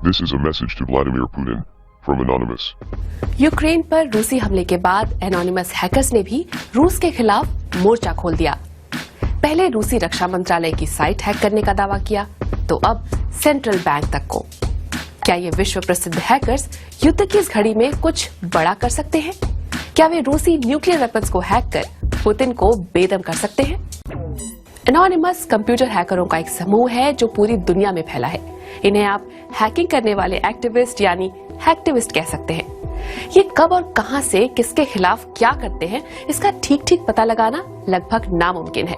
This is a message to Vladimir Putin from Anonymous. Ukraine पर रूसी हमले के बाद एनोनिमस हैकर्स ने भी रूस के खिलाफ मोर्चा खोल दिया। पहले रूसी रक्षा मंत्रालय की साइट हैक करने का दावा किया, तो अब सेंट्रल बैंक तक को। क्या ये विश्व प्रसिद्ध हैकर्स युद्ध की इस घड़ी में कुछ बड़ा कर सकते हैं? क्या वे रूसी न्यूक्लियर वेपन्स को हैक कर पुतिन को बेदम कर सकते हैं? एनोनिमस कंप्यूटर हैकरों का एक समूह है जो पूरी दुनिया में फैला है। इन्हें आप हैकिंग करने वाले एक्टिविस्ट यानी हैकटिविस्ट कह सकते हैं। ये कब और कहां से किसके खिलाफ क्या करते हैं, इसका ठीक ठीक पता लगाना लगभग नामुमकिन है।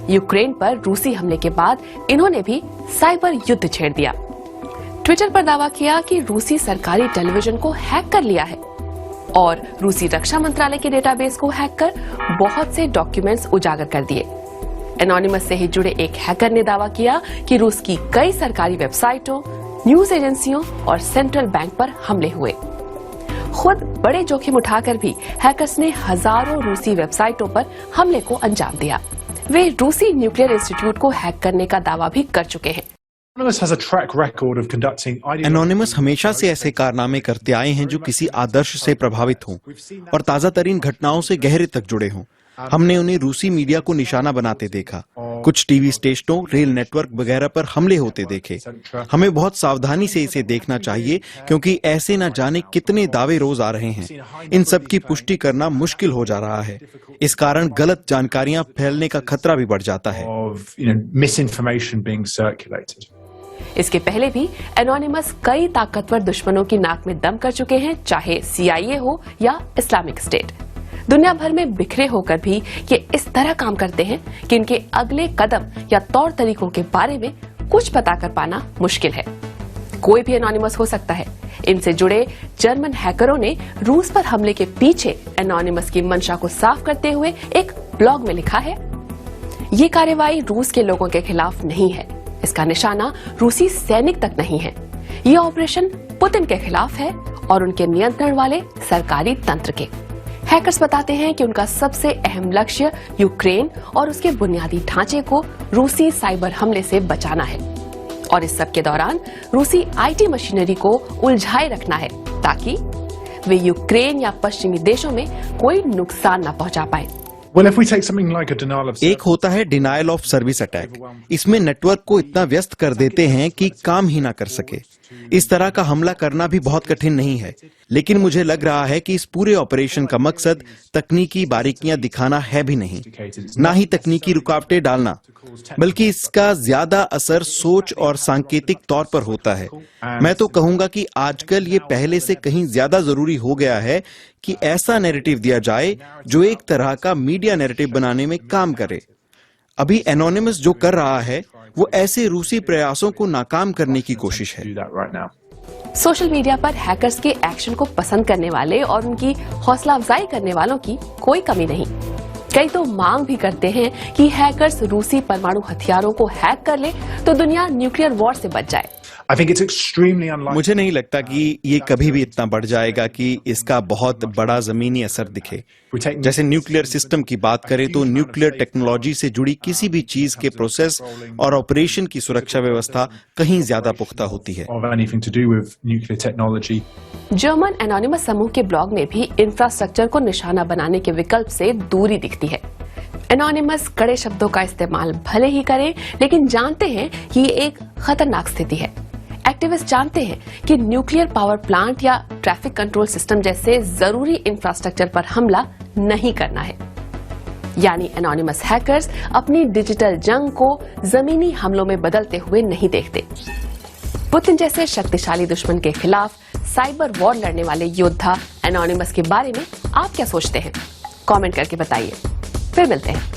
यूक्रेन पर रूसी हमले के बाद इन्होंने भी साइबर युद्ध छेड़ दिया। ट्विटर पर दावा किया कि रूसी सरकारी टेलीविजन को हैक कर लिया है और रूसी रक्षा मंत्रालय के डेटाबेस को हैक कर बहुत से डॉक्यूमेंट्स उजागर कर दिए। एनोनिमस से ही जुड़े एक हैकर ने दावा किया कि रूस की कई सरकारी वेबसाइटों, न्यूज एजेंसियों और सेंट्रल बैंक पर हमले हुए। खुद बड़े जोखिम उठाकर भी हैकर्स ने हजारों रूसी वेबसाइटों पर हमले को अंजाम दिया। वे रूसी न्यूक्लियर इंस्टीट्यूट को हैक करने का दावा भी कर चुके हैं। एनोनिमस हमेशा से ऐसे कारनामे करते आए हैं जो किसी आदर्श से प्रभावित हों और ताजा तरीन घटनाओं से गहरे तक जुड़े हों। हमने उन्हें रूसी मीडिया को निशाना बनाते देखा, कुछ टीवी स्टेशनों, रेल नेटवर्क वगैरह पर हमले होते देखे। हमें बहुत सावधानी से इसे देखना चाहिए क्योंकि ऐसे न जाने कितने दावे रोज आ रहे हैं। इन सब की पुष्टि करना मुश्किल हो जा रहा है। इस कारण गलत जानकारियां फैलने का खतरा भी बढ़ जाता है। इसके पहले भी एनोनिमस कई ताकतवर दुश्मनों की नाक में दम कर चुके हैं, चाहे CIA हो या इस्लामिक स्टेट। दुनिया भर में बिखरे होकर भी ये इस तरह काम करते हैं कि इनके अगले कदम या तौर तरीकों के बारे में कुछ पता कर पाना मुश्किल है। कोई भी एनोनिमस हो सकता है। इनसे जुड़े जर्मन हैकरों ने रूस पर हमले के पीछे एनोनिमस की मंशा को साफ करते हुए एक ब्लॉग में लिखा है, ये कार्रवाई रूस के लोगों के खिलाफ नहीं है, इसका निशाना रूसी सैनिक तक नहीं है, ये ऑपरेशन पुतिन के खिलाफ है और उनके नियंत्रण वाले सरकारी तंत्र के। हैकर्स बताते हैं कि उनका सबसे अहम लक्ष्य यूक्रेन और उसके बुनियादी ढांचे को रूसी साइबर हमले से बचाना है और इस सब के दौरान रूसी IT मशीनरी को उलझाए रखना है ताकि वे यूक्रेन या पश्चिमी देशों में कोई नुकसान न पहुंचा पाए। एक होता है डिनायल ऑफ सर्विस अटैक। इसमें नेटवर्क को इतना व्यस्त कर देते हैं कि काम ही ना कर सके। इस तरह का हमला करना भी बहुत कठिन नहीं है, लेकिन मुझे लग रहा है कि इस पूरे ऑपरेशन का मकसद तकनीकी बारीकियां दिखाना है भी नहीं, ना ही तकनीकी रुकावटें डालना, बल्कि इसका ज्यादा असर सोच और सांकेतिक तौर पर होता है। मैं तो कहूंगा कि आजकल ये पहले से कहीं ज्यादा जरूरी हो गया है कि ऐसा नैरेटिव दिया जाए जो एक तरह का मीडिया नैरेटिव बनाने में काम करे। अभी एनोनिमस जो कर रहा है वो ऐसे रूसी प्रयासों को नाकाम करने की कोशिश है। सोशल मीडिया पर हैकर्स के एक्शन को पसंद करने वाले और उनकी हौसला अफजाई करने वालों की कोई कमी नहीं। कई तो मांग भी करते हैं कि हैकर्स रूसी परमाणु हथियारों को हैक कर ले तो दुनिया न्यूक्लियर वॉर से बच जाए। मुझे नहीं लगता कि ये कभी भी इतना बढ़ जाएगा कि इसका बहुत बड़ा जमीनी असर दिखे। जैसे न्यूक्लियर सिस्टम की बात करें तो न्यूक्लियर टेक्नोलॉजी से जुड़ी किसी भी चीज के प्रोसेस और ऑपरेशन की सुरक्षा व्यवस्था कहीं ज्यादा पुख्ता होती है। जर्मन एनोनिमस समूह के ब्लॉग में भी इंफ्रास्ट्रक्चर को निशाना बनाने के विकल्प से दूरी दिखती है। एनोनिमस कड़े शब्दों का इस्तेमाल भले ही करें, लेकिन जानते हैं कि ये एक खतरनाक स्थिति है। एक्टिविस्ट जानते हैं कि न्यूक्लियर पावर प्लांट या ट्रैफिक कंट्रोल सिस्टम जैसे जरूरी इंफ्रास्ट्रक्चर पर हमला नहीं करना है। यानी एनोनिमस हैकर्स अपनी डिजिटल जंग को जमीनी हमलों में बदलते हुए नहीं देखते। पुतिन जैसे शक्तिशाली दुश्मन के खिलाफ साइबर वॉर लड़ने वाले योद्धा एनोनिमस के बारे में आप क्या सोचते हैं? कमेंट करके बताइए। फिर मिलते हैं।